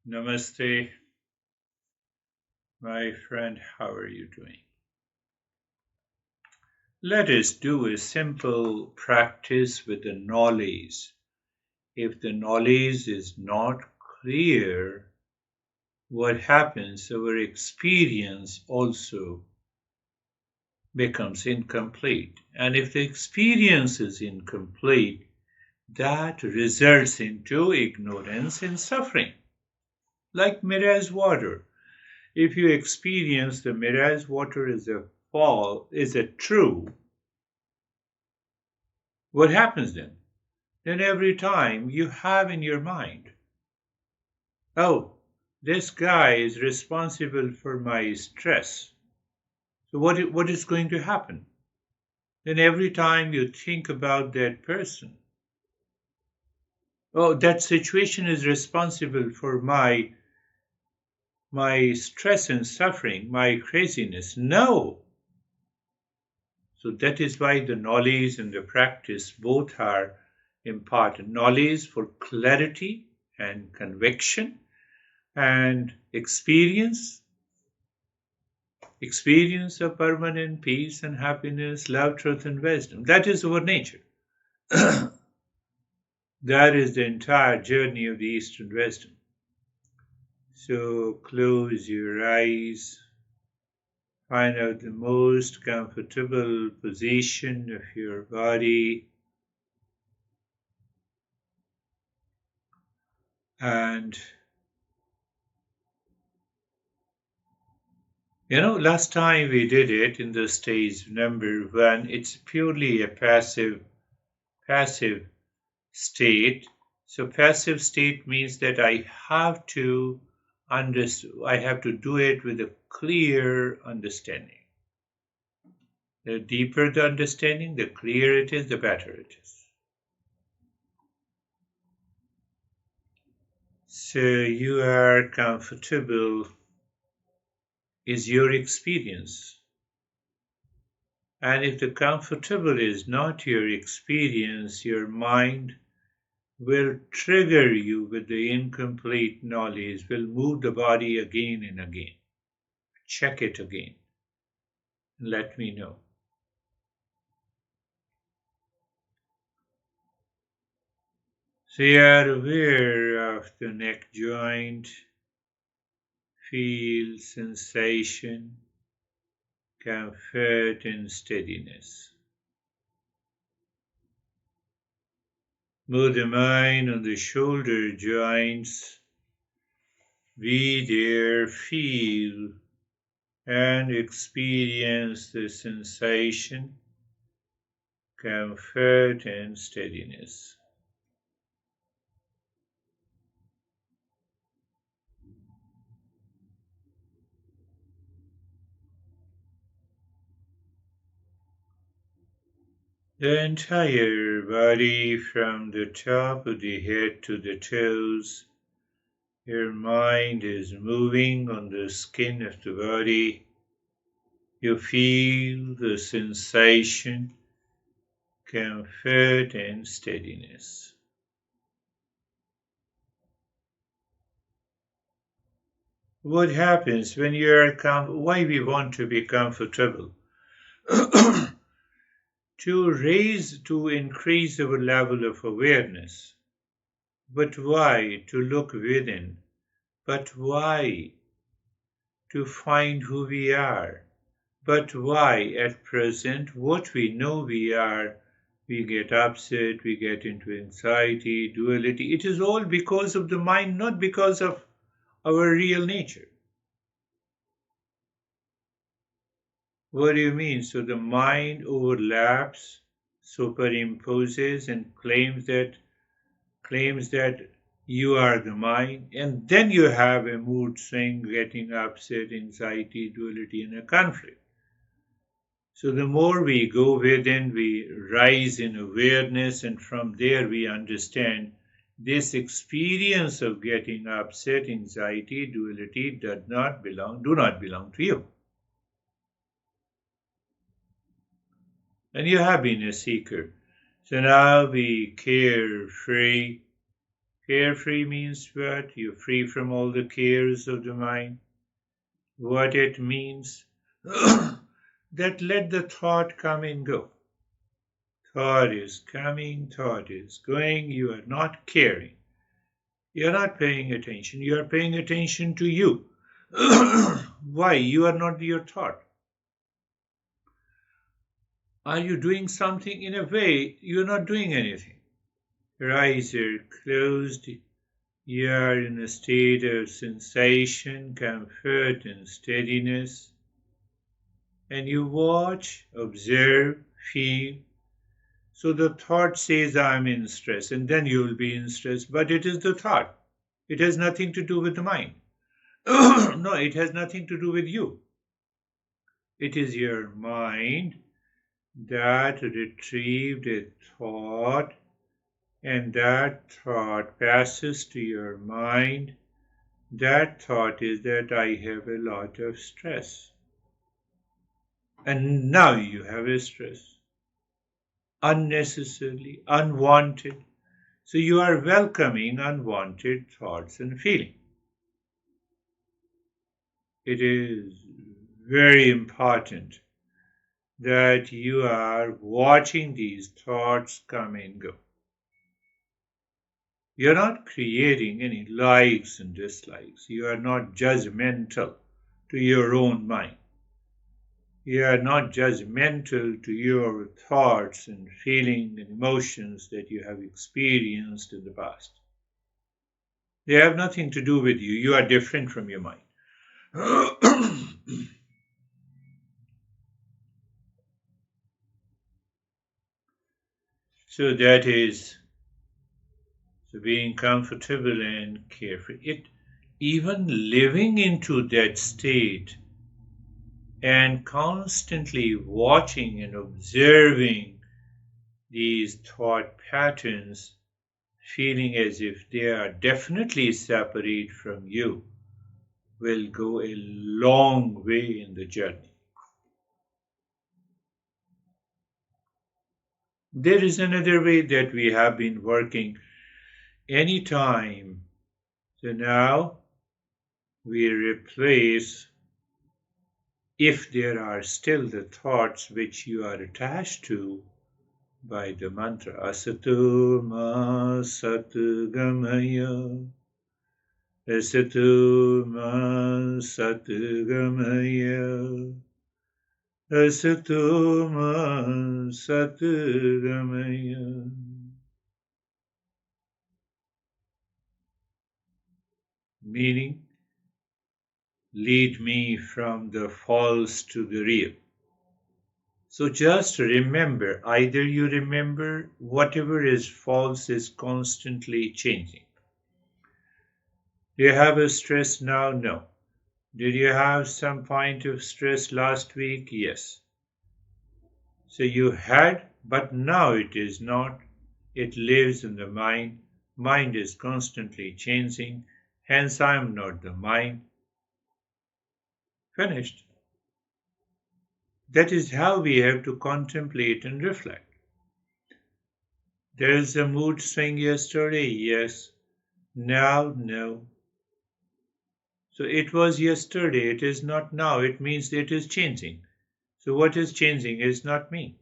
Namaste, my friend. How are you doing? Let us do a simple practice with the knowledge. If the knowledge is not clear, what happens? Our experience also becomes incomplete. And if the experience is incomplete, that results into ignorance and suffering. Like mirage water. If you experience the mirage water as a is a true, what happens then? Then every time you have in your mind, oh, this guy is responsible for my stress. So what is going to happen? Then every time you think about that person, oh, that situation is responsible for my stress and suffering, my craziness. No. So that is why the knowledge and the practice both are important. Knowledge for clarity and conviction, and experience of permanent peace and happiness, love, truth, and wisdom. That is our nature. That is the entire journey of the Eastern wisdom. So close your eyes, find out the most comfortable position of your body, and last time we did it in the stage number one, it's purely a passive state. So passive state means that I have to I have to do it with a clear understanding. The deeper the understanding, the clearer it is, the better it is. So you are comfortable is your experience. And if the comfortable is not your experience, your mind will trigger you with the incomplete knowledge, will move the body again and again. Check it again. Let me know. So you are aware of the neck joint, feel sensation, comfort and steadiness. Move the mind on the shoulder joints, be there, feel and experience the sensation, comfort and steadiness. The entire body from the top of the head to the toes. Your mind is moving on the skin of the body. You feel the sensation, comfort and steadiness. What happens when you are why we want to be comfortable? To increase our level of awareness. But why? To look within. But why? To find who we are. But why? At present, what we know we are, we get upset, we get into anxiety, duality. It is all because of the mind, not because of our real nature. What do you mean? So the mind overlaps, superimposes, and claims that you are the mind, and then you have a mood swing, getting upset, anxiety, duality, and a conflict. So the more we go within, we rise in awareness, and from there we understand this experience of getting upset, anxiety, duality do not belong to you. And you have been a seeker. So now be carefree, Carefree means what? You're free from all the cares of the mind. What it means? That let the thought come and go. Thought is coming, thought is going, you are not caring. You are not paying attention, you are paying attention to you. Why? You are not your thought. Are you doing something? In a way, you are not doing anything. Your eyes are closed, you are in a state of sensation, comfort, and steadiness. And you watch, observe, feel. So the thought says, I'm in stress, and then you will be in stress. But it is the thought. It has nothing to do with the mind. No, it has nothing to do with you. It is your mind that retrieved a thought, and that thought passes to your mind. That thought is that I have a lot of stress. And now you have a stress. Unnecessarily, unwanted. So you are welcoming unwanted thoughts and feelings. It is very important that you are watching these thoughts come and go. You're not creating any likes and dislikes. You are not judgmental to your own mind. You are not judgmental to your thoughts and feelings and emotions that you have experienced in the past. They have nothing to do with you. You are different from your mind. So that is being comfortable and carefree. Even living into that state and constantly watching and observing these thought patterns, feeling as if they are definitely separate from you, will go a long way in the journey. There is another way that we have been working anytime. So now we replace, if there are still the thoughts which you are attached to, by the mantra Asatu Ma Sat Gamaya. Asatu Ma Sat Gamaya. Asatu Ma Sat Gamaya. Meaning, lead me from the false to the real. So just remember, either you remember whatever is false is constantly changing. Do you have a stress now? No. Did you have some point of stress last week? Yes. So you had, but now it is not. It lives in the mind. Mind is constantly changing. Hence, I am not the mind. Finished. That is how we have to contemplate and reflect. There is a mood swing yesterday, yes. Now, no. So it was yesterday, it is not now. It means it is changing. So what is changing is not me.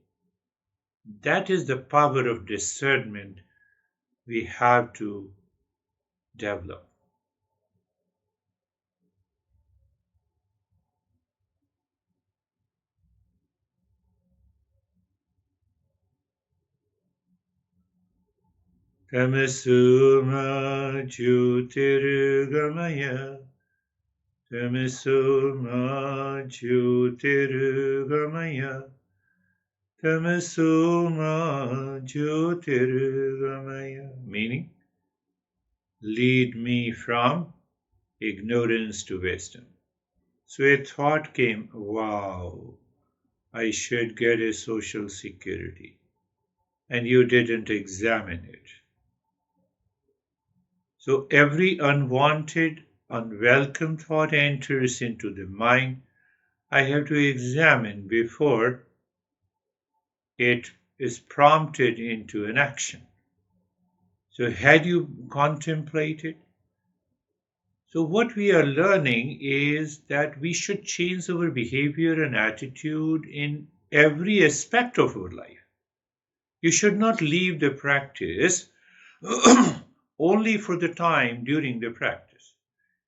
That is the power of discernment we have to develop. Tamasuma Jyotirgamaya. Tamasuma Jyotirgamaya. Tamasuma Jyotirgamaya. Meaning, lead me from ignorance to wisdom. So a thought came, wow, I should get a social security. And you didn't examine it. So every unwanted, unwelcome thought enters into the mind. I have to examine before it is prompted into an action. So, had you contemplated? So, what we are learning is that we should change our behavior and attitude in every aspect of our life. You should not leave the practice only for the time during the practice.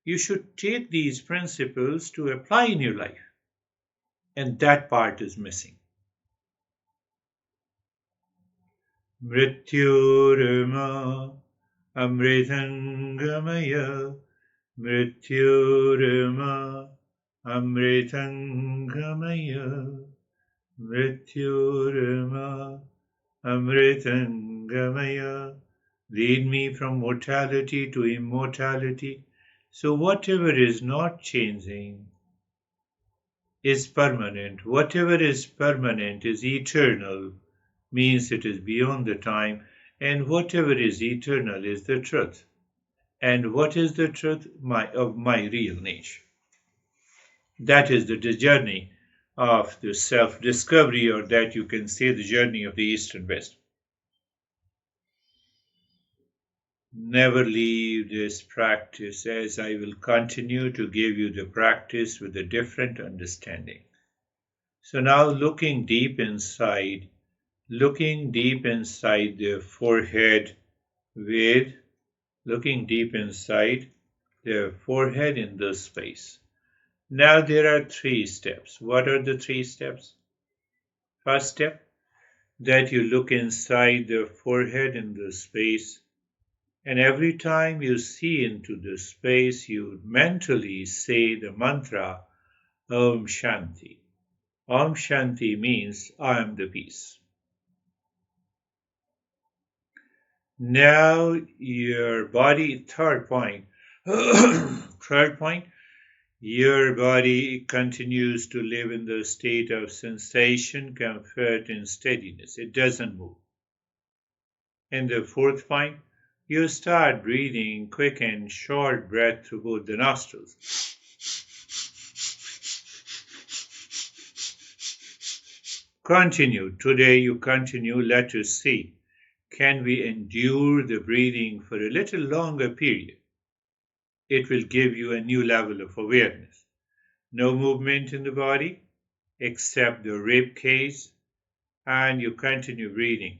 You should take these principles to apply in your life, and that part is missing. Mrityurma amritangamaya mrityurma amritangamaya mrityurma amritangamaya. Lead me from mortality to immortality. So whatever is not changing is permanent. Whatever is permanent is eternal, means it is beyond the time, and whatever is eternal is the truth. And what is the truth of my real nature? That is the journey of the self-discovery, or that you can say the journey of the East and West. Never leave this practice, as I will continue to give you the practice with a different understanding. So now looking deep inside the forehead with looking deep inside the forehead in this space. Now there are 3 steps. What are the 3 steps? First step, that you look inside the forehead in the space, and every time you see into the space, you mentally say the mantra Om Shanti. Om Shanti means I am the peace. Now your body, third point, third point, your body continues to live in the state of sensation, comfort, and steadiness. It doesn't move. And the fourth point, you start breathing quick and short breath through both the nostrils. Continue. Today you continue. Let us see. Can we endure the breathing for a little longer period? It will give you a new level of awareness. No movement in the body except the rib cage, and you continue breathing.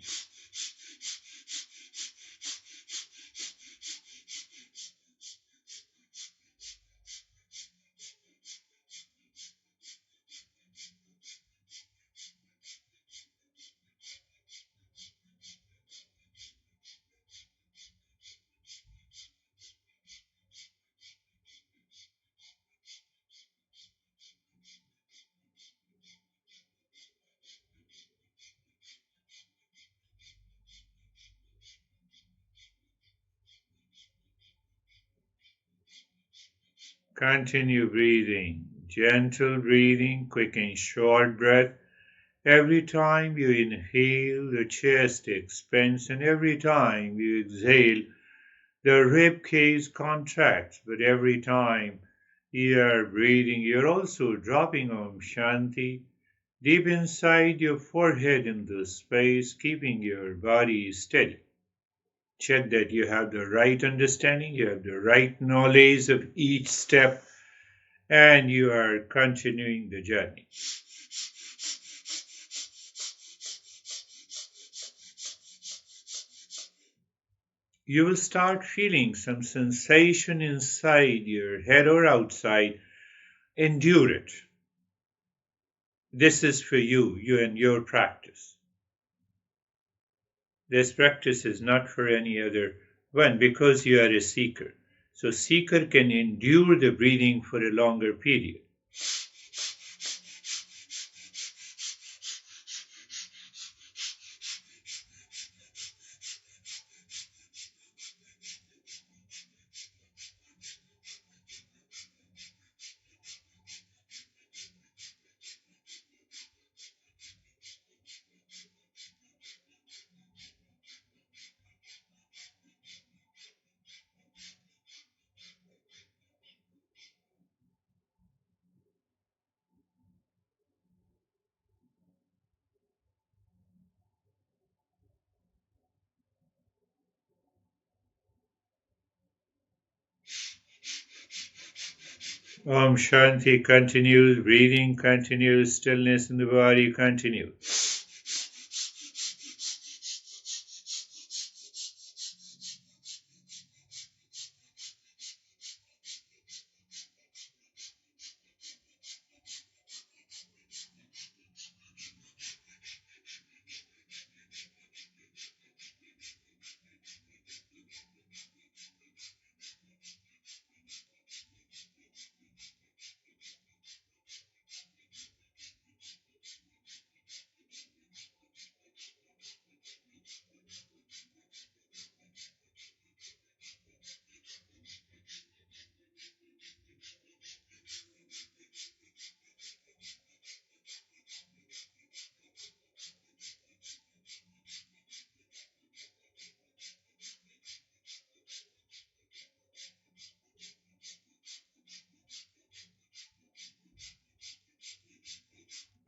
Continue breathing. Gentle breathing, quick and short breath. Every time you inhale, the chest expands, and every time you exhale, the rib cage contracts. But every time you are breathing, you're also dropping Om Shanti deep inside your forehead in the space, keeping your body steady. Check that you have the right understanding, you have the right knowledge of each step, and you are continuing the journey. You will start feeling some sensation inside your head or outside. Endure it. This is for you and your practice. This practice is not for any other one, because you are a seeker. So seeker can endure the breathing for a longer period. Om Shanti continues, breathing continues, stillness in the body continues.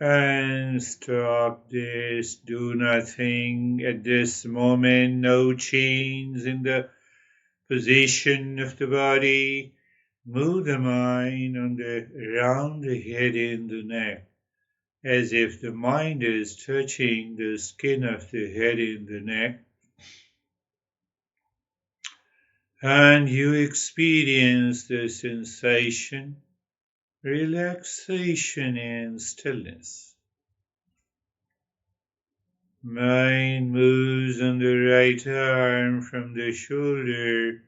And stop this, do nothing at this moment, no change in the position of the body. Move the mind around the head and the neck, as if the mind is touching the skin of the head and the neck. And you experience the sensation, relaxation and stillness. Mind moves on the right arm from the shoulder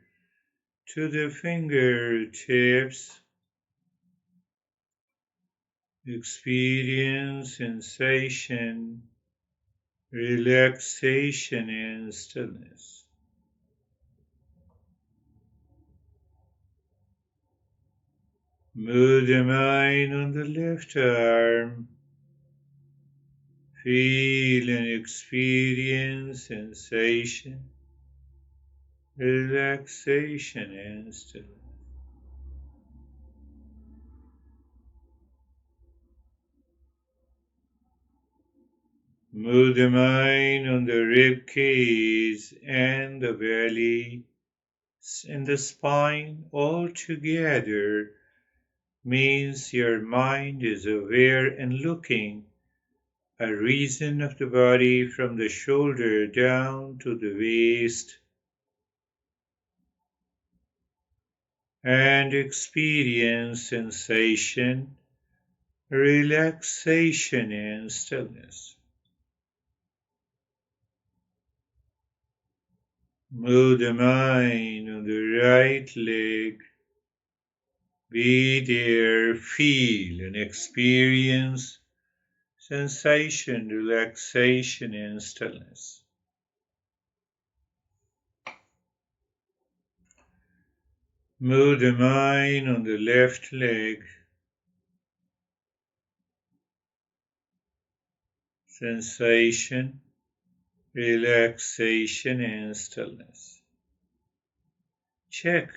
to the fingertips. Experience sensation, relaxation and stillness. Move the mind on the left arm. Feel and experience sensation, relaxation and stillness. Move the mind on the rib cage and the belly and the spine all together. Means your mind is aware and looking a region of the body from the shoulder down to the waist, and experience sensation, relaxation and stillness. Move the mind on the right leg. Be there, feel and experience sensation, relaxation and stillness. Move the mind on the left leg. Sensation, relaxation and stillness. Check.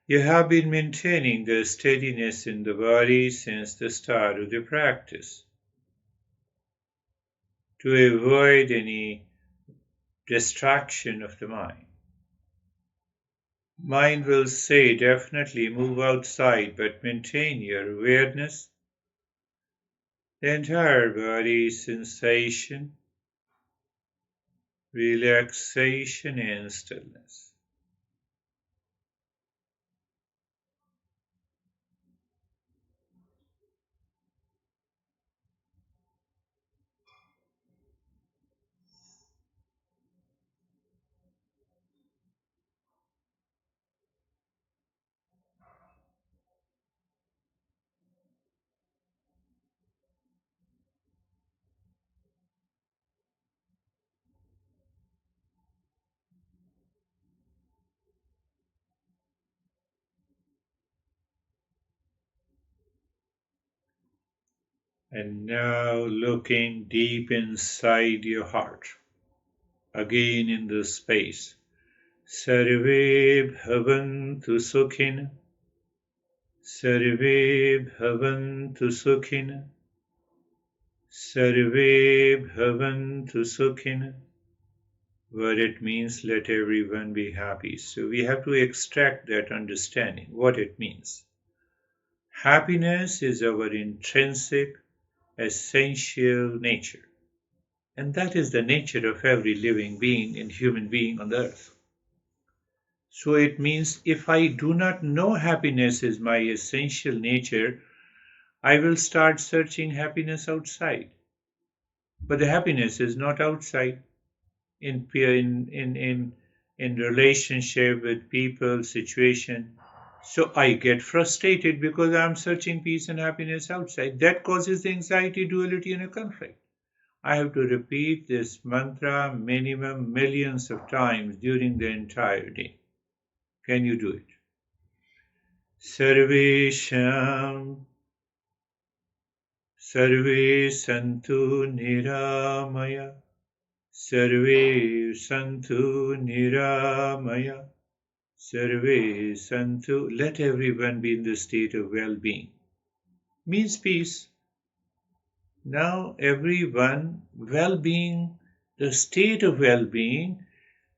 You have been maintaining the steadiness in the body since the start of the practice. To avoid any distraction of the mind. Mind will say definitely move outside, but maintain your awareness. The entire body sensation, relaxation and stillness. And now looking deep inside your heart, again in the space. Sarve bhavantu sukhina, sarve bhavantu sukhina, sarve bhavantu sukhina. What it means, let everyone be happy. So we have to extract that understanding, what it means. Happiness is our intrinsic, essential nature. And that is the nature of every living being and human being on the earth. So it means if I do not know happiness is my essential nature, I will start searching happiness outside. But the happiness is not outside in in relationship with people, situation. So I get frustrated because I'm searching peace and happiness outside. That causes the anxiety, duality, and a conflict. I have to repeat this mantra minimum millions of times during the entire day. Can you do it? Sarvesham Sarve Santu Niramaya Sarve Santu Niramaya Sarve Santu. Let everyone be in the state of well-being. Means peace. Now everyone, well-being, the state of well-being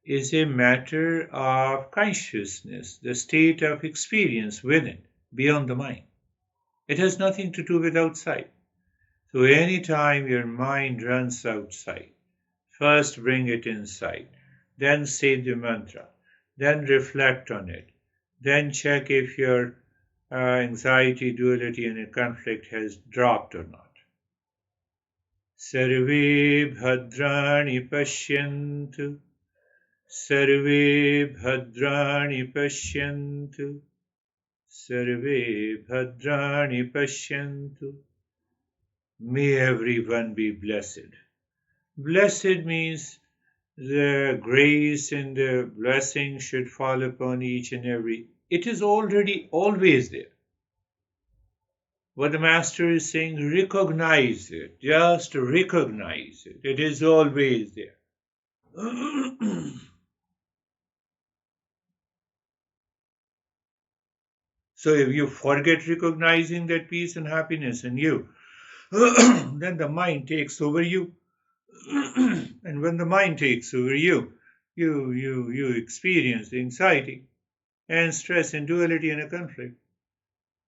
is a matter of consciousness, the state of experience within, beyond the mind. It has nothing to do with outside. So anytime your mind runs outside, first bring it inside, then say the mantra, then reflect on it, then check if your anxiety, duality, and conflict has dropped or not. Sarve bhadrani pashyantu. Sarve bhadrani pashyantu. Sarve bhadrani pashyantu. May everyone be blessed. Blessed means the grace and the blessing should fall upon each and every. It is already always there. What the Master is saying, recognize it. Just recognize it. It is always there. So if you forget recognizing that peace and happiness in you, then the mind takes over you. And when the mind takes over you, you experience anxiety and stress and duality and a conflict.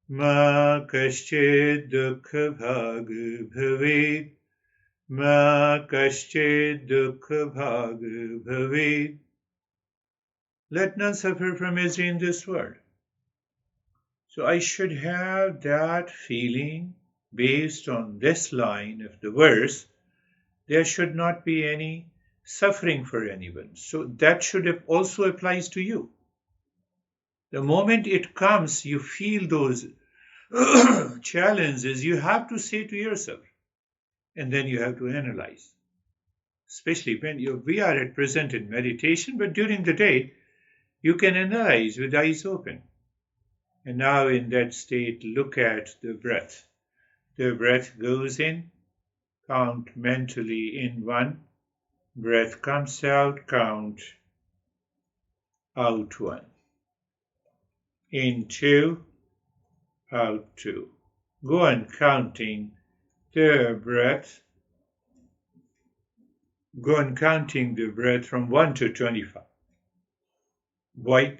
Ma kaschid dukha bhag bhavet. Ma kaschid dukha bhag bhavet. Let none suffer from misery in this world. So I should have that feeling based on this line of the verse. There should not be any suffering for anyone. So that should have also applies to you. The moment it comes, you feel those challenges, you have to say to yourself, and then you have to analyze. Especially when we are at present in meditation, but during the day, you can analyze with eyes open. And now in that state, look at the breath. The breath goes in, count mentally in 1. Breath comes out, count out 1. In 2, out 2. Go on counting the breath. Go on counting the breath from 1 to 25. Why?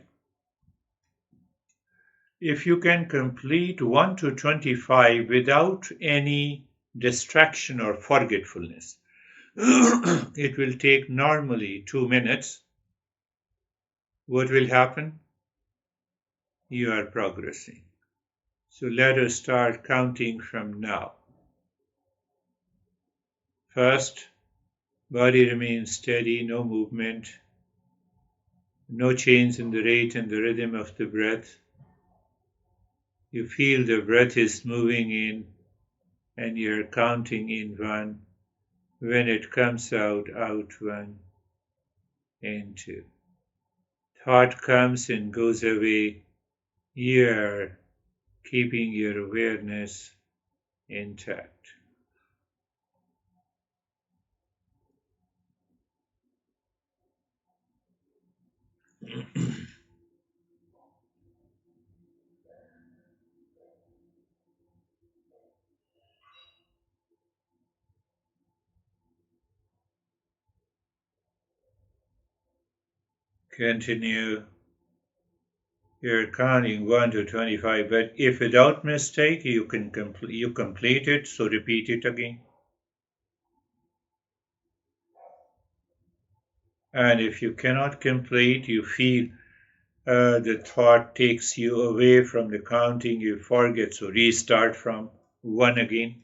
If you can complete 1 to 25 without any distraction or forgetfulness, it will take normally 2 minutes. What will happen? You are progressing. So let us start counting from now. First, body remains steady, no movement, no change in the rate and the rhythm of the breath. You feel the breath is moving in and you're counting in 1. When it comes out, out 1 and 2. Thought comes and goes away. You're keeping your awareness intact. Continue. You're counting 1 to 25, but if without mistake you complete it, so repeat it again. And if you cannot complete, you feel the thought takes you away from the counting, you forget, so restart from 1 again.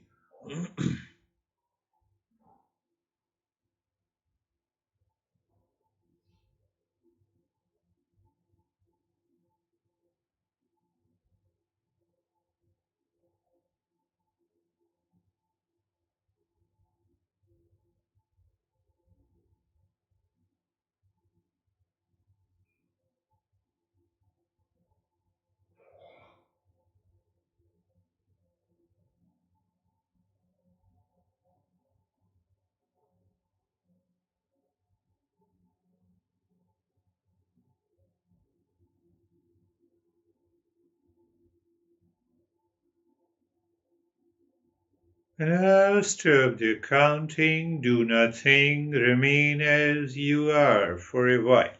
Now stop the counting, do nothing, remain as you are for a while.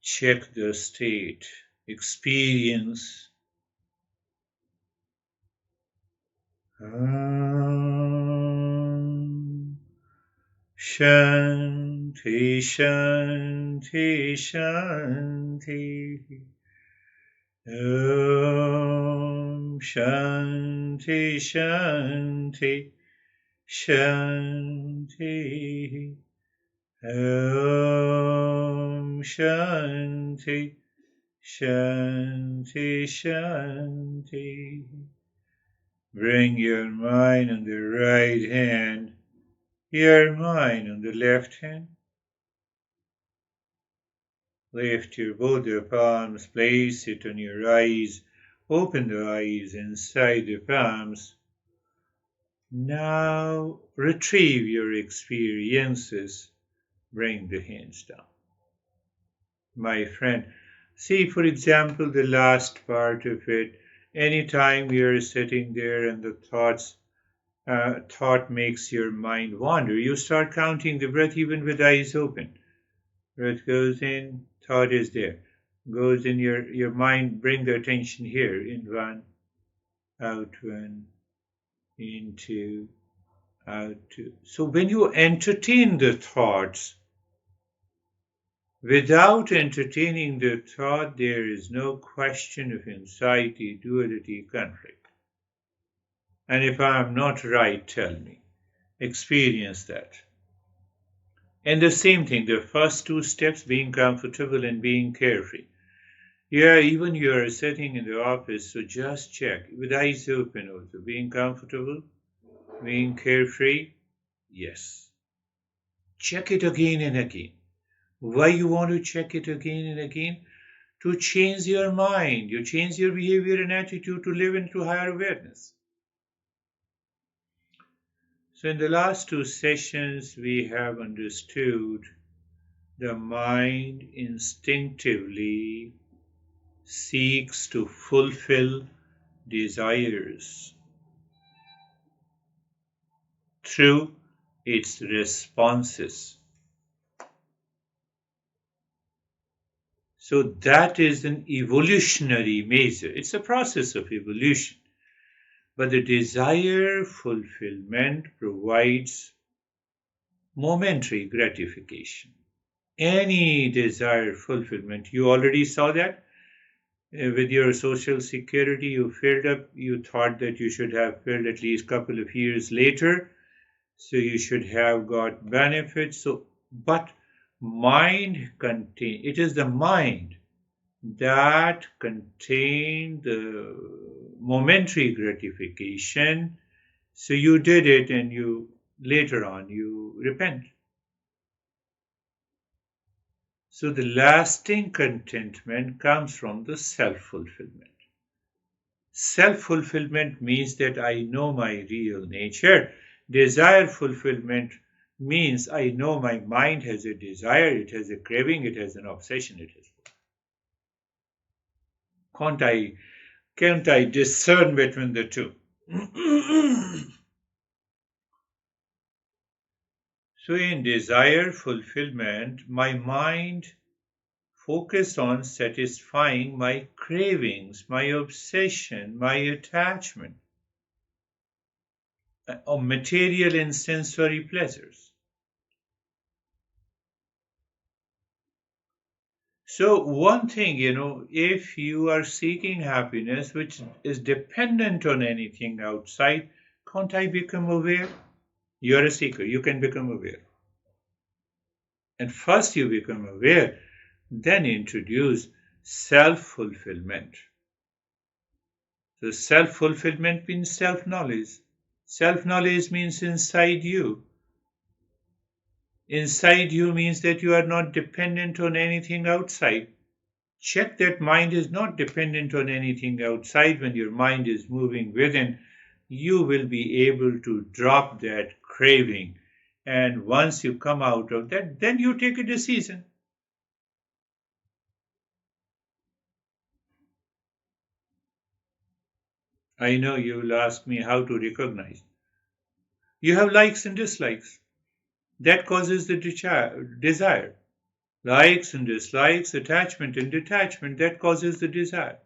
Check the state, experience. Shanti, Shanti, Shanti. Om Shanti, Shanti, Shanti. Om Shanti, Shanti, Shanti. Bring your mind on the right hand, your mind on the left hand. Lift your both your palms, place it on your eyes. Open the eyes inside the palms. Now retrieve your experiences. Bring the hands down. My friend, see for example the last part of it. Anytime you're sitting there and the thought makes your mind wander, you start counting the breath even with eyes open. Breath goes in, thought is there. Goes in your mind, bring the attention here. In 1, out 1, in 2, out 2. So when you entertain the thoughts, without entertaining the thought, there is no question of anxiety, duality, conflict. And if I am not right, tell me. Experience that. And the same thing, the first 2 steps, being comfortable and being carefree. Yeah, even you are sitting in the office, so just check, with eyes open also, being comfortable, being carefree, yes. Check it again and again. Why you want to check it again and again? To change your mind, you change your behavior and attitude to live into higher awareness. So in the last 2 sessions, we have understood the mind instinctively seeks to fulfill desires through its responses. So that is an evolutionary measure. It's a process of evolution. But the desire fulfillment provides momentary gratification. Any desire fulfillment, you already saw that with your social security, you filled up, you thought that you should have filled at least a couple of years later, so you should have got benefits. So, but it is the mind that contain the momentary gratification. So you did it and you later on you repent. So the lasting contentment comes from the self-fulfillment. Self-fulfillment means that I know my real nature. Desire fulfillment means I know my mind has a desire, it has a craving, it has an obsession, it has. Can't I discern between the two? So in desire fulfillment, my mind focused on satisfying my cravings, my obsession, my attachment of material and sensory pleasures. So one thing, if you are seeking happiness which is dependent on anything outside, can't I become aware? You are a seeker, you can become aware. And first you become aware, then introduce self-fulfillment. So self-fulfillment means self-knowledge. Self-knowledge means inside you. Inside you means that you are not dependent on anything outside. Check that mind is not dependent on anything outside. When your mind is moving within, you will be able to drop that craving. And once you come out of that, then you take a decision. I know you will ask me how to recognize. You have likes and dislikes. That causes the desire. Likes and dislikes, attachment and detachment, that causes the desire.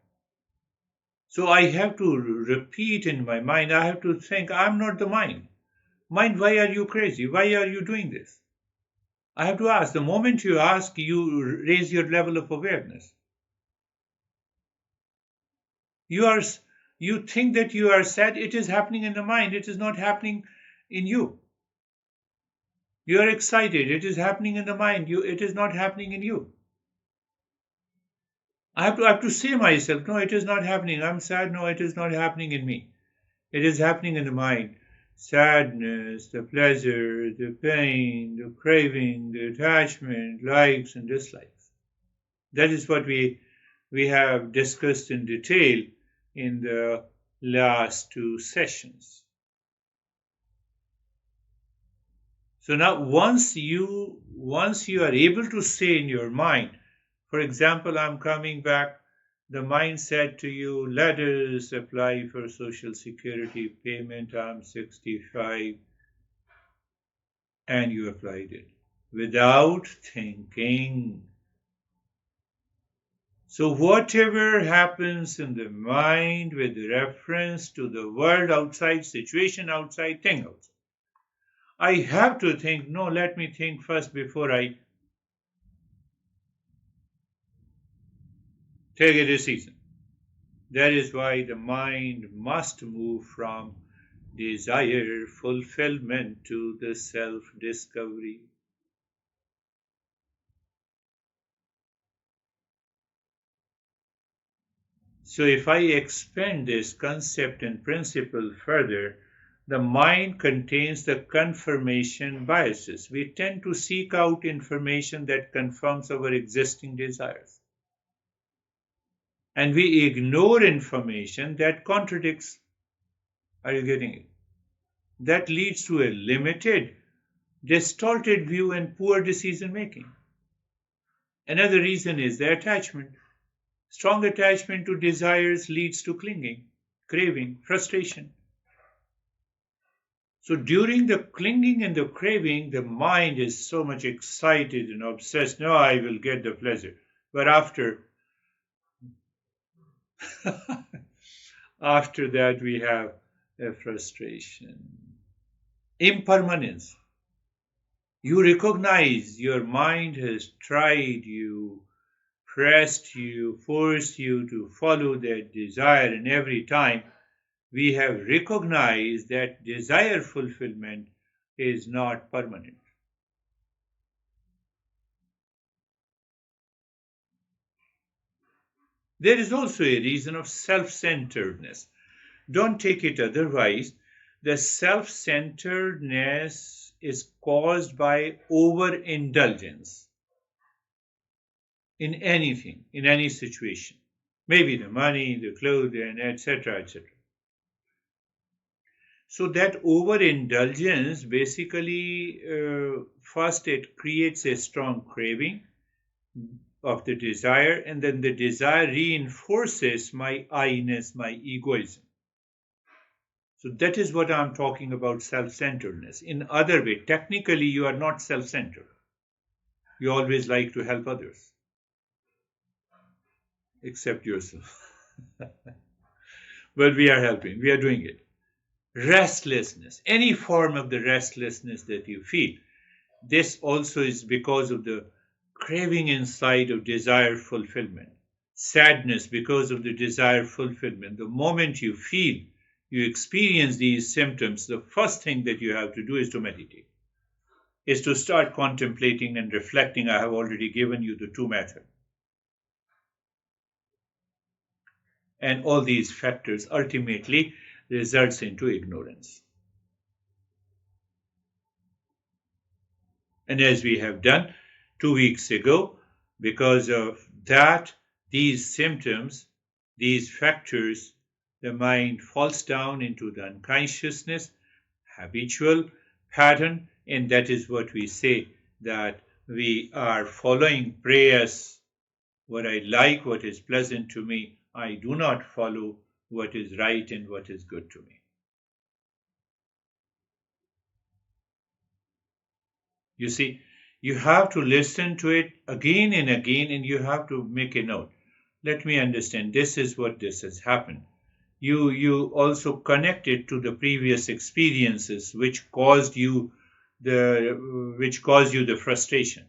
So I have to repeat in my mind, I have to think, I'm not the mind. Mind, why are you crazy? Why are you doing this? I have to ask. The moment you ask, you raise your level of awareness. You are, you think that you are sad, it is happening in the mind, it is not happening in you. You are excited, it is happening in the mind, it is not happening in you. I have to say myself, no, it is not happening. I'm sad, no, it is not happening in me. It is happening in the mind. Sadness, the pleasure, the pain, the craving, the attachment, likes and dislikes. That is what we have discussed in detail in the last two sessions. So now once you are able to say in your mind, for example, I'm coming back, the mind said to you, let us apply for Social Security payment, I'm 65, and you applied it without thinking. So whatever happens in the mind with reference to the world outside, situation outside, thing outside, I have to think, no, let me think first before I take a decision. That is why the mind must move from desire fulfillment to the self-discovery. So if I expand this concept and principle further, the mind contains the confirmation biases. We tend to seek out information that confirms our existing desires. And we ignore information that contradicts. Are you getting it? That leads to a limited, distorted view and poor decision making. Another reason is the attachment. Strong attachment to desires leads to clinging, craving, frustration. So during the clinging and the craving, the mind is so much excited and obsessed. No, I will get the pleasure. But after after that, we have a frustration. Impermanence. You recognize your mind has tried you, pressed you, forced you to follow that desire, and every time we have recognized that desire fulfillment is not permanent. There is also a reason of self-centeredness. Don't take it otherwise. The self-centeredness is caused by overindulgence in anything, in any situation. Maybe the money, the clothing, etc., etc. So that overindulgence basically, first it creates a strong craving of the desire, and then the desire reinforces my I-ness, my egoism. So that is what I'm talking about, self-centeredness. In other way, technically you are not self-centered. You always like to help others, except yourself. Well, we are helping, we are doing it. Restlessness, any form of the restlessness that you feel, this also is because of the craving inside of desire fulfillment. Sadness because of the desire fulfillment. The moment you feel, you experience these symptoms, the first thing that you have to do is to meditate, is to start contemplating and reflecting. I have already given you the two methods. And all these factors ultimately results into ignorance. And as we have done 2 weeks ago, because of that, these symptoms, these factors, the mind falls down into the unconsciousness, habitual pattern, and that is what we say, that we are following prayers. What I like, what is pleasant to me, I do not follow what is right and what is good to me. You see, you have to listen to it again and again, and you have to make a note. Let me understand, this is what this has happened. You also connect it to the previous experiences which caused you the frustration.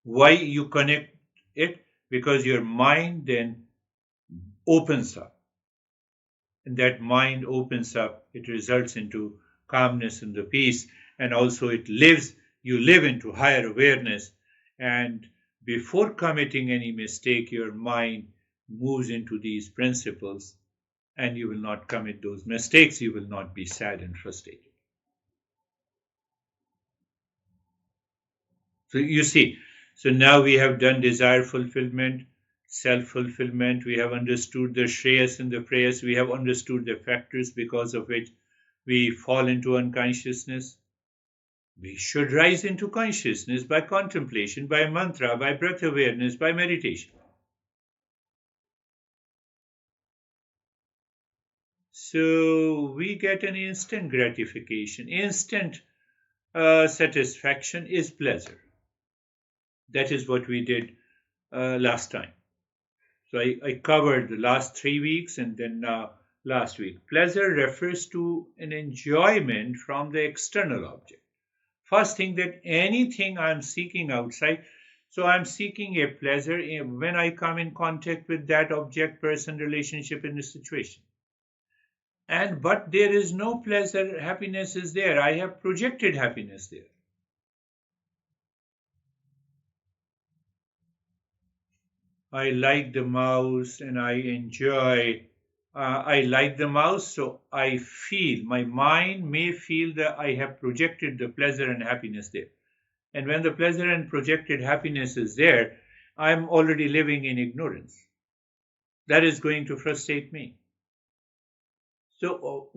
Why you connect it? Because your mind then opens up. And that mind opens up, it results into calmness and the peace, and also you live into higher awareness. And before committing any mistake, your mind moves into these principles, and you will not commit those mistakes. You will not be sad and frustrated. So you see, so now we have done desire fulfillment, self-fulfillment. We have understood the shreyas and the prayas. We have understood the factors because of which we fall into unconsciousness. We should rise into consciousness by contemplation, by mantra, by breath awareness, by meditation. So we get an instant gratification, instant satisfaction is pleasure. That is what we did last time. So I covered the last 3 weeks and then now last week. Pleasure refers to an enjoyment from the external object. First thing, that anything I'm seeking outside, so I'm seeking a pleasure when I come in contact with that object, person, relationship, in a situation. But there is no pleasure, happiness is there. I have projected happiness there. I like the mouse and I enjoy. I like the mouse, so I feel, my mind may feel that I have projected the pleasure and happiness there. And when the pleasure and projected happiness is there, I'm already living in ignorance. That is going to frustrate me. So,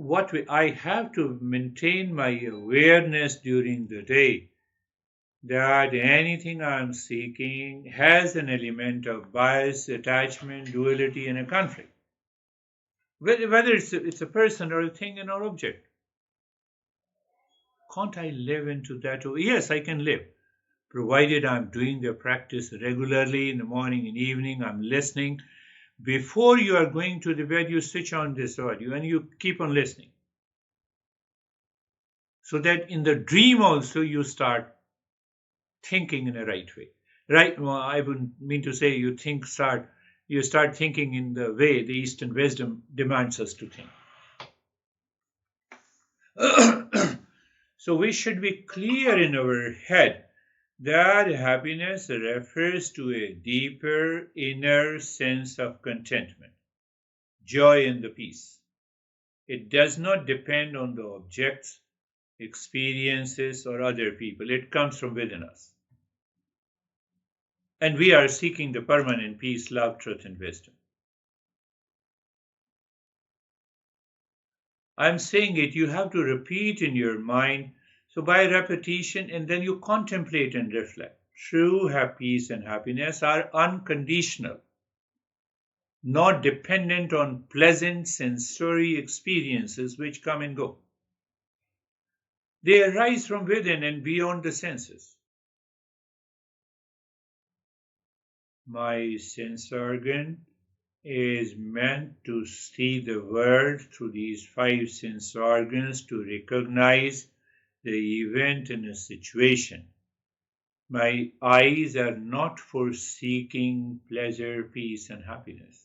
I have to maintain my awareness during the day that anything I'm seeking has an element of bias, attachment, duality, and a conflict. Whether it's a person or a thing or object. Can't I live into that? Oh, yes, I can live, provided I'm doing the practice regularly in the morning and evening, I'm listening. Before you are going to the bed, you switch on this audio and you keep on listening. So that in the dream also you start thinking in a right way. Right? Well, I wouldn't mean to say you start thinking in the way the Eastern wisdom demands us to think. So we should be clear in our head that happiness refers to a deeper inner sense of contentment, joy, and the peace. It does not depend on the objects, experiences, or other people. It comes from within us. And we are seeking the permanent peace, love, truth, and wisdom. I'm saying it, you have to repeat in your mind. So by repetition, and then you contemplate and reflect. True peace and happiness are unconditional. not dependent on pleasant sensory experiences which come and go. They arise from within and beyond the senses. My sense organ is meant to see the world through these five sense organs, to recognize the event in a situation. My eyes are not for seeking pleasure, peace, and happiness.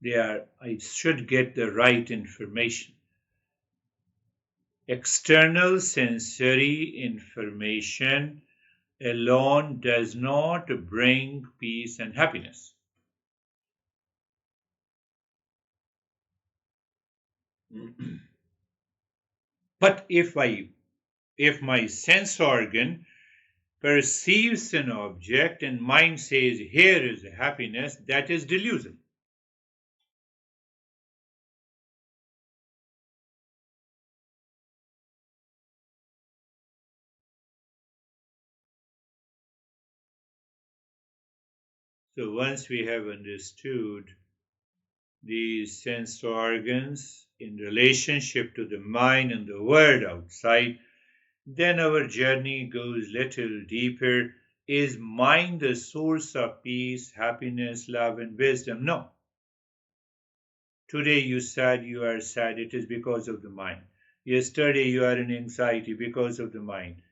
I should get the right information. External sensory information alone does not bring peace and happiness. But if my sense organ perceives an object and mind says, here is happiness, that is delusion. So once we have understood these sense organs in relationship to the mind and the world outside, then our journey goes little deeper. Is mind the source of peace, happiness, love, and wisdom? No. Today you said you are sad, it is because of the mind. Yesterday you are in anxiety because of the mind.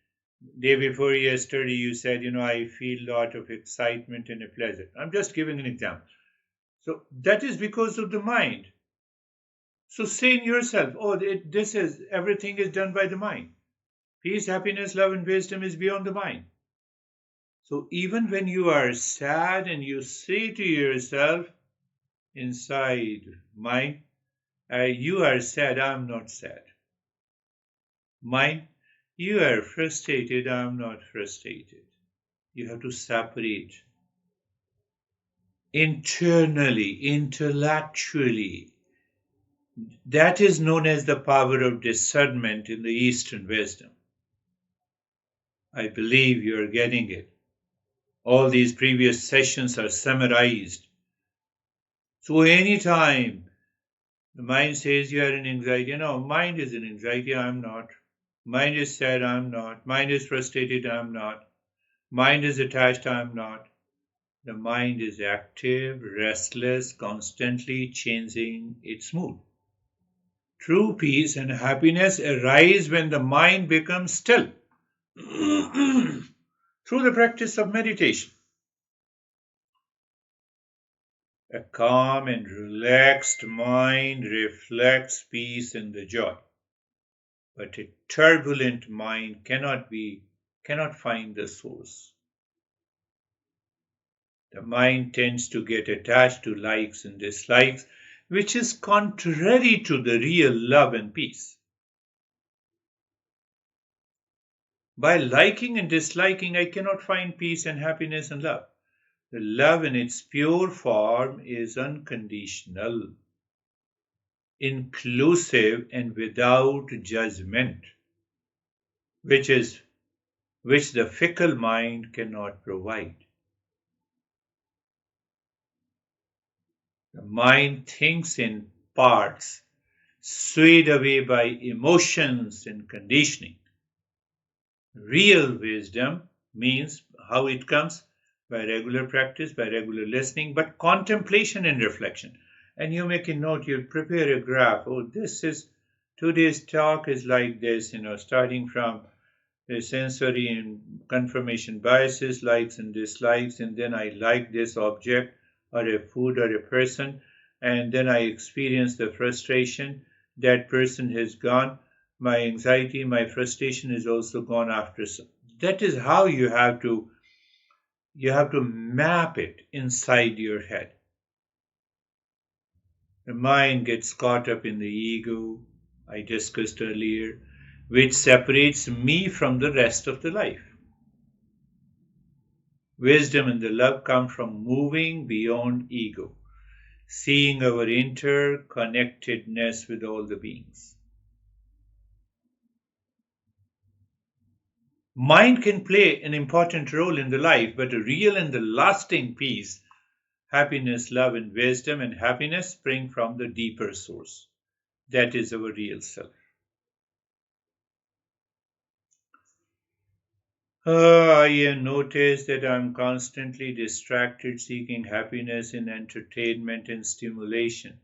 Day before yesterday you said, I feel a lot of excitement and a pleasure. I'm just giving an example. So that is because of the mind. So say in yourself, everything is done by the mind. Peace, happiness, love, and wisdom is beyond the mind. So even when you are sad and you say to yourself inside mind, you are sad, I'm not sad. Mind, you are frustrated, I'm not frustrated. You have to separate. Internally, intellectually, that is known as the power of discernment in the Eastern wisdom. I believe you are getting it. All these previous sessions are summarized. So anytime the mind says you are in anxiety, mind is in anxiety, I'm not. Mind is sad, I'm not. Mind is frustrated, I'm not. Mind is attached, I'm not. The mind is active, restless, constantly changing its mood. True peace and happiness arise when the mind becomes still through the practice of meditation. A calm and relaxed mind reflects peace and the joy. But a turbulent mind cannot find the source. The mind tends to get attached to likes and dislikes, which is contrary to the real love and peace. By liking and disliking, I cannot find peace and happiness and love. The love in its pure form is unconditional, inclusive, and without judgment, which the fickle mind cannot provide. The mind thinks in parts, swayed away by emotions and conditioning. Real wisdom means how it comes by regular practice, by regular listening, but contemplation and reflection. And you make a note, you prepare a graph. Today's talk is like this, starting from the sensory and confirmation biases, likes and dislikes, and then I like this object or a food or a person, and then I experience the frustration. That person has gone. My anxiety, my frustration is also gone after. So that is how you have to map it inside your head. The mind gets caught up in the ego, I discussed earlier, which separates me from the rest of the life. Wisdom and the love come from moving beyond ego, seeing our interconnectedness with all the beings. Mind can play an important role in the life, but a real and the lasting peace Happiness, love, and wisdom and happiness spring from the deeper source. That is our real self. I have noticed that I'm constantly distracted seeking happiness in entertainment and stimulation.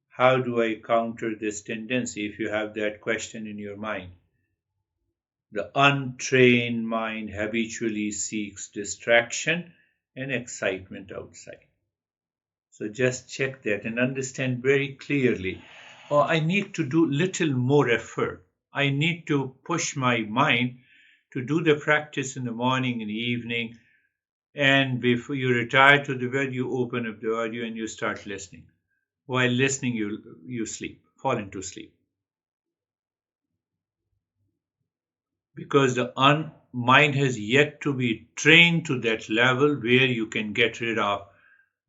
How do I counter this tendency if you have that question in your mind? The untrained mind habitually seeks distraction and excitement outside. So just check that and understand very clearly. Oh, I need to do little more effort. I need to push my mind to do the practice in the morning and evening. And before you retire to the bed, you open up the audio and you start listening. While listening, you sleep, fall into sleep. Because the mind has yet to be trained to that level where you can get rid of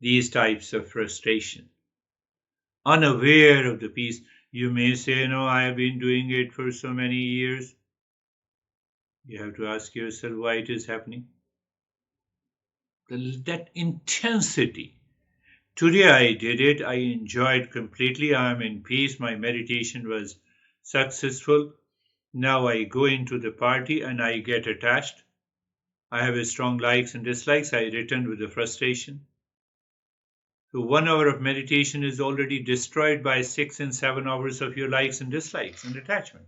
these types of frustration. Unaware of the peace, you may say, no, I have been doing it for so many years. You have to ask yourself why it is happening. That intensity. Today I did it, I enjoyed completely, I am in peace, my meditation was successful. Now I go into the party and I get attached. I have a strong likes and dislikes, I return with the frustration. So 1 hour of meditation is already destroyed by 6 and 7 hours of your likes and dislikes and attachment.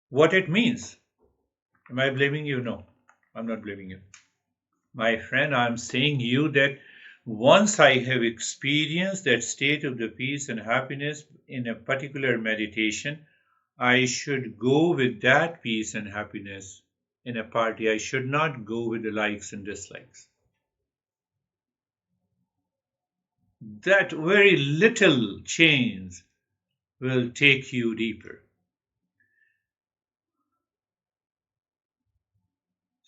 What it means? Am I blaming you? No, I'm not blaming you. My friend, I'm saying you that once I have experienced that state of the peace and happiness in a particular meditation, I should go with that peace and happiness in a party. I should not go with the likes and dislikes. That very little change will take you deeper.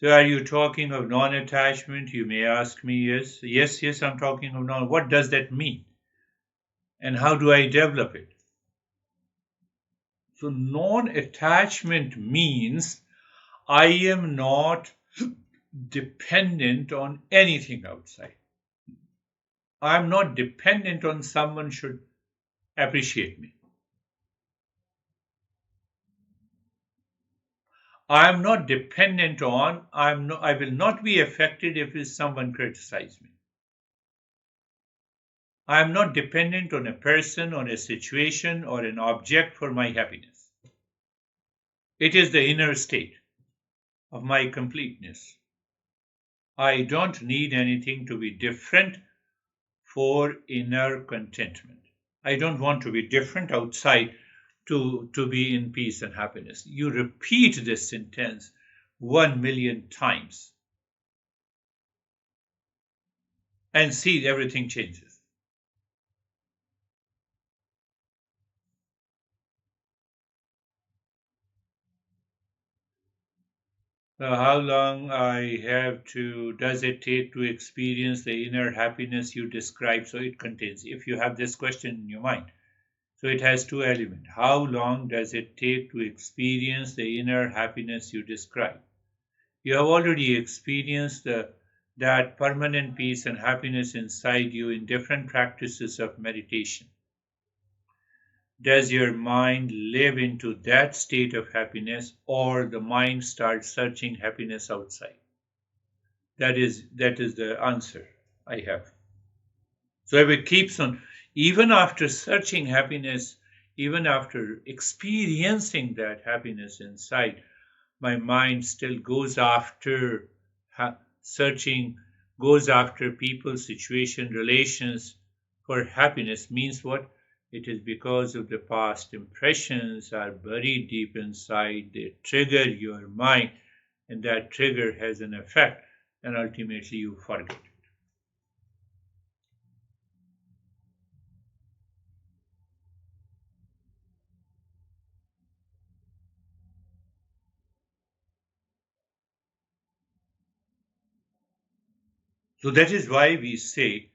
So are you talking of non-attachment? You may ask me, yes. Yes, I'm talking of non. What does that mean? And how do I develop it? So non-attachment means I am not dependent on anything outside. I'm not dependent on someone should appreciate me. I'm not dependent on, I will not be affected if someone criticizes me. I am not dependent on a person, on a situation, or an object for my happiness. It is the inner state of my completeness. I don't need anything to be different for inner contentment. I don't want to be different outside to be in peace and happiness. You repeat this sentence 1 million times and see everything changes. Now, how long does it take to experience the inner happiness you describe? So it contains, if you have this question in your mind, so it has two elements. How long does it take to experience the inner happiness you describe? You have already experienced that permanent peace and happiness inside you in different practices of meditation. Does your mind live into that state of happiness, or the mind starts searching happiness outside? That is the answer I have. So if it keeps on, even after searching happiness, even after experiencing that happiness inside, my mind still goes after searching, goes after people, situation, relations for happiness. Means what? It is because of the past impressions are buried deep inside. They trigger your mind, and that trigger has an effect, and ultimately you forget it. So that is why we say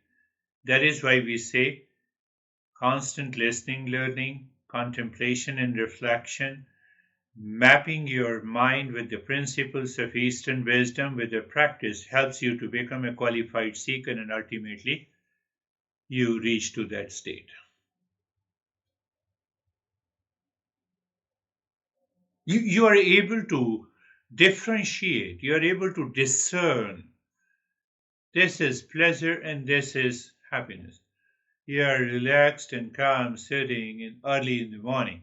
constant listening, learning, contemplation, and reflection Mapping your mind with the principles of Eastern wisdom with the practice helps you to become a qualified seeker, and ultimately you reach to that state. You are able to differentiate, you are able to discern this is pleasure and this is happiness. You are relaxed and calm sitting early in the morning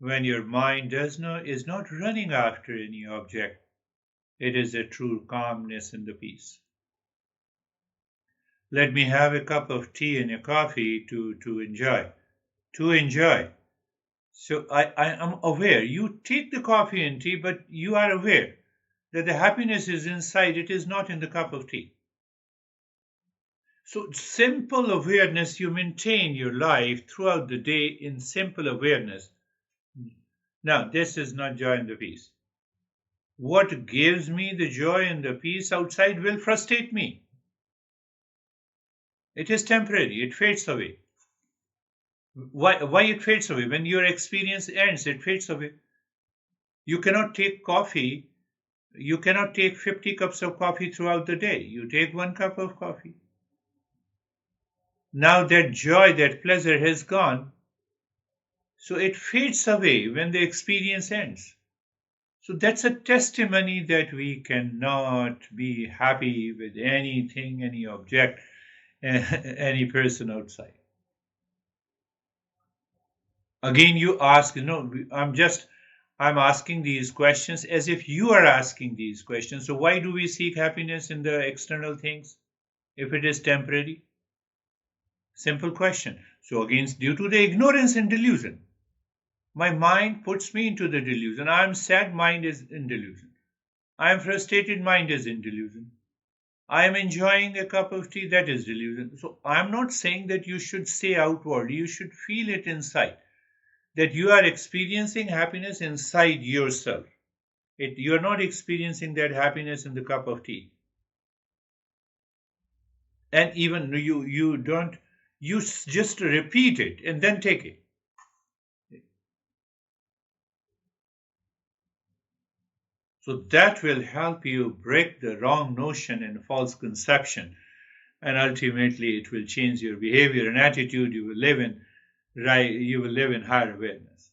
when your mind is not running after any object. It is a true calmness and the peace. Let me have a cup of tea and a coffee to enjoy. To enjoy. So I am aware. You take the coffee and tea, but you are aware that the happiness is inside, it is not in the cup of tea. So, simple awareness, you maintain your life throughout the day in simple awareness. Now, this is not joy and the peace. What gives me the joy and the peace outside will frustrate me. It is temporary, it fades away. Why it fades away? When your experience ends, it fades away. You cannot take coffee, you cannot take 50 cups of coffee throughout the day. You take one cup of coffee. Now that joy, that pleasure has gone, so it fades away when the experience ends. So that's a testimony that we cannot be happy with anything, any object, any person outside. Again, you ask, I'm asking these questions as if you are asking these questions. So why do we seek happiness in the external things if it is temporary? Simple question. So again, due to the ignorance and delusion. My mind puts me into the delusion. I am sad, mind is in delusion. I am frustrated, mind is in delusion. I am enjoying a cup of tea, that is delusion. So I am not saying that you should say outwardly, you should feel it inside. That you are experiencing happiness inside yourself. You are not experiencing that happiness in the cup of tea. And even you don't, you just repeat it and then take it. So that will help you break the wrong notion and false conception. And ultimately, it will change your behavior and attitude. You will live in right. You will live in higher awareness.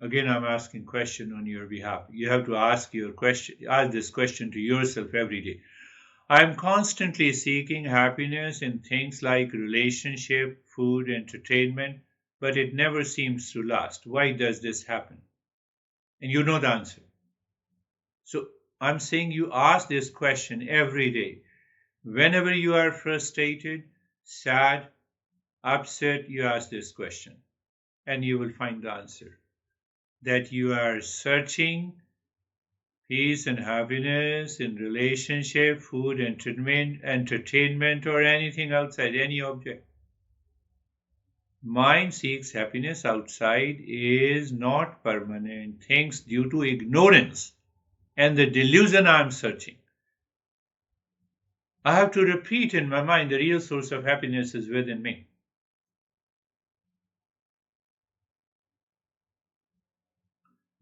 Again, I'm asking question on your behalf. You have to ask your question. Ask this question to yourself every day. I'm constantly seeking happiness in things like relationship, food, entertainment, but it never seems to last. Why does this happen? And you know the answer. So I'm saying you ask this question every day. Whenever you are frustrated, sad, upset, you ask this question and you will find the answer. That you are searching peace and happiness in relationship, food, entertainment, or anything outside, any object. Mind seeks happiness outside is not permanent things due to ignorance and the delusion I am searching. I have to repeat in my mind the real source of happiness is within me.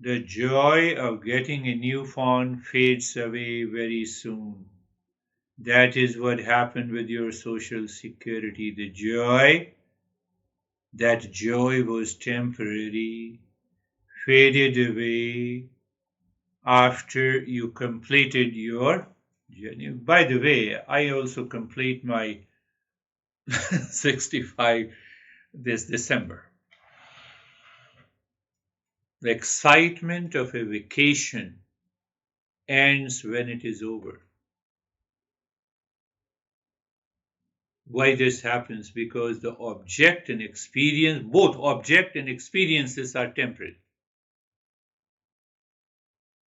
The joy of getting a new phone fades away very soon. That is what happened with your social security. That joy was temporary, faded away after you completed your journey. By the way, I also complete my 65 this December. The excitement of a vacation ends when it is over. Why this happens? Because the object and experience, both object and experiences are temporary.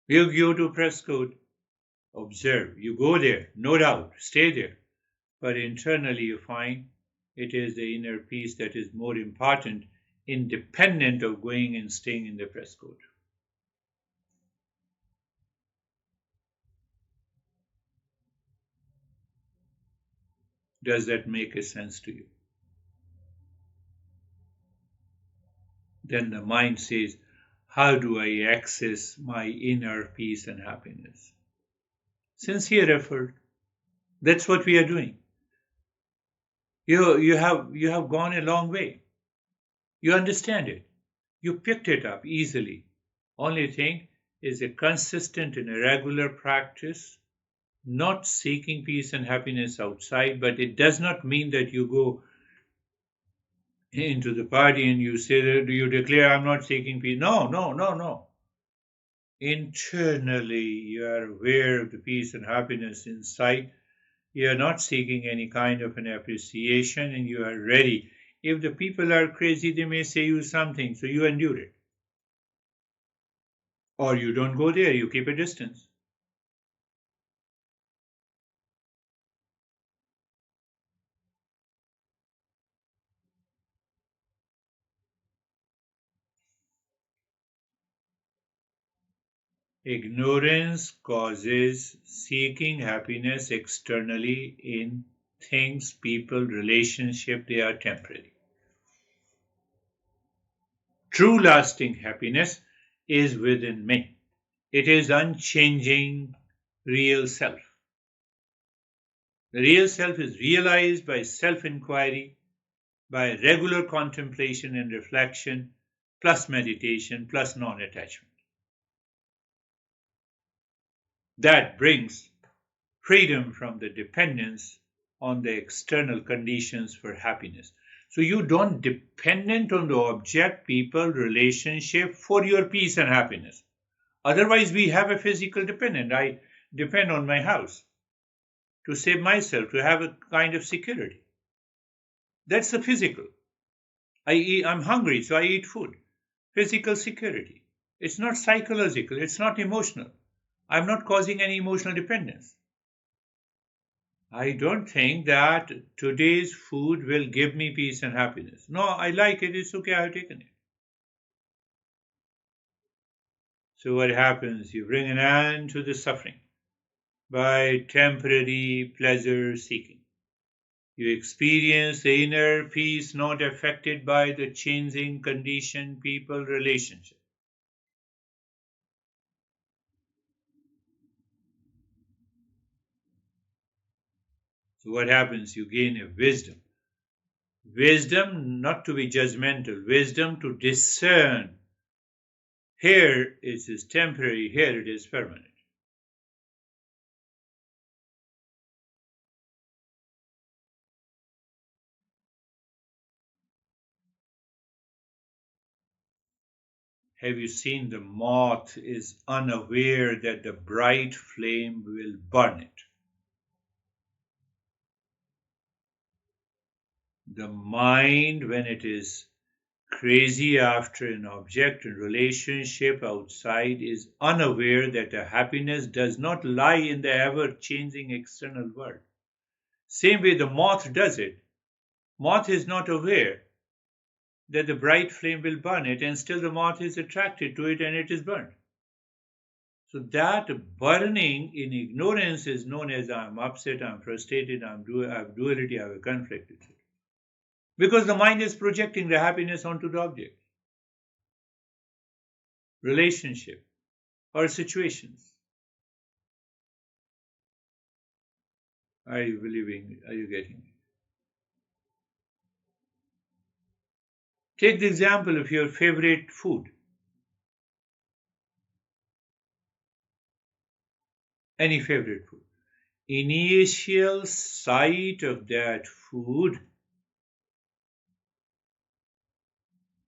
You go to press code, observe, you go there, no doubt, stay there. But internally you find it is the inner peace that is more important, independent of going and staying in the press code. Does that make a sense to you? then the mind says, how do I access my inner peace and happiness? Sincere effort. That's what we are doing. You have gone a long way. You understand it. You picked it up easily. Only thing is a consistent and a regular practice, not seeking peace and happiness outside, but it does not mean that you go into the party and you say that you declare, I'm not seeking peace. No, no, no, no. Internally, you are aware of the peace and happiness inside. You are not seeking any kind of an appreciation and you are ready. If the people are crazy, they may say you something, so you endure it. Or you don't go there, you keep a distance. Ignorance causes seeking happiness externally in things, people, relationship, they are temporary. True lasting happiness is within me. It is unchanging real self. The real self is realized by self inquiry, by regular contemplation and reflection, plus meditation, plus non attachment. That brings freedom from the dependence on the external conditions for happiness. So you don't dependent on the object, people, relationship for your peace and happiness. Otherwise, we have a physical dependent. I depend on my house to save myself, to have a kind of security. That's the physical. I'm hungry, so I eat food. Physical security. It's not psychological, it's not emotional. I'm not causing any emotional dependence. I don't think that today's food will give me peace and happiness. No, I like it, it's okay, I've taken it. So what happens? You bring an end to the suffering by temporary pleasure seeking. You experience the inner peace not affected by the changing condition, people, relationship. So what happens? You gain a wisdom. Wisdom not to be judgmental, wisdom to discern. Here it is temporary, here it is permanent. Have you seen the moth is unaware that the bright flame will burn it? The mind, when it is crazy after an object and relationship outside, is unaware that the happiness does not lie in the ever changing external world. Same way the moth does it. Moth is not aware that the bright flame will burn it, and still the moth is attracted to it and it is burned. So that burning in ignorance is known as I'm upset, I'm frustrated, I have duality, I have a conflict. Because the mind is projecting the happiness onto the object, relationship, or situations. Are you believing? Are you getting it? Take the example of your favorite food. Any favorite food. Initial sight of that food,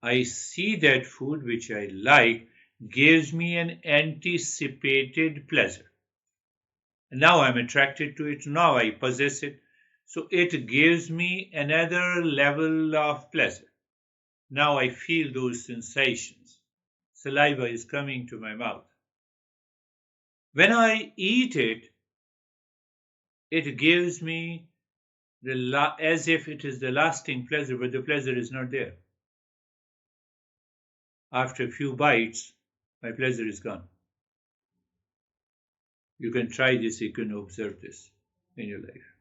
I see that food which I like gives me an anticipated pleasure. Now I'm attracted to it, now I possess it. So it gives me another level of pleasure. Now I feel those sensations. Saliva is coming to my mouth. When I eat it, it gives me as if it is the lasting pleasure, but the pleasure is not there. After a few bites, my pleasure is gone. You can try this, you can observe this in your life.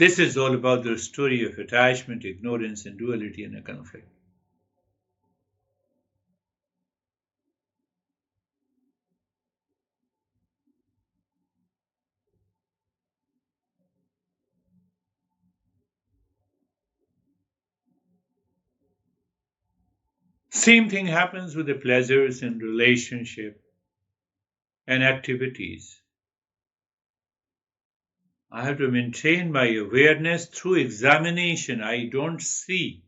This is all about the story of attachment, ignorance, and duality in a conflict. Same thing happens with the pleasures in relationship and activities. I have to maintain my awareness through examination. I don't see.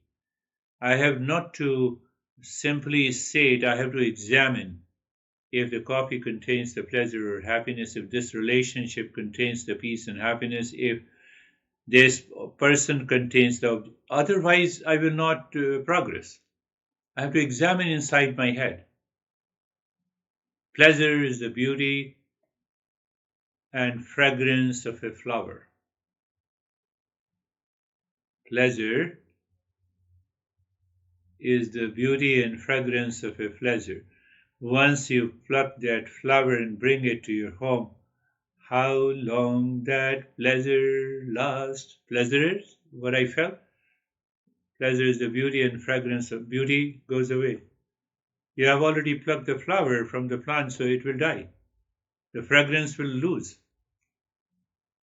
I have not to simply say it, I have to examine if the coffee contains the pleasure or happiness, if this relationship contains the peace and happiness, if this person contains the. Otherwise, I will not progress. I have to examine inside my head. Pleasure is the beauty and fragrance of a flower. Pleasure is the beauty and fragrance of a pleasure. Once you pluck that flower and bring it to your home, how long that pleasure lasts. Pleasure is what I felt. Pleasure is the beauty and fragrance of beauty goes away. You have already plucked the flower from the plant, so it will die. The fragrance will lose.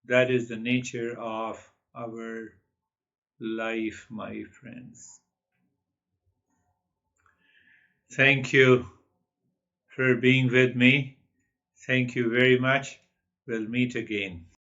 That is the nature of our life, my friends. Thank you for being with me. Thank you very much. We'll meet again.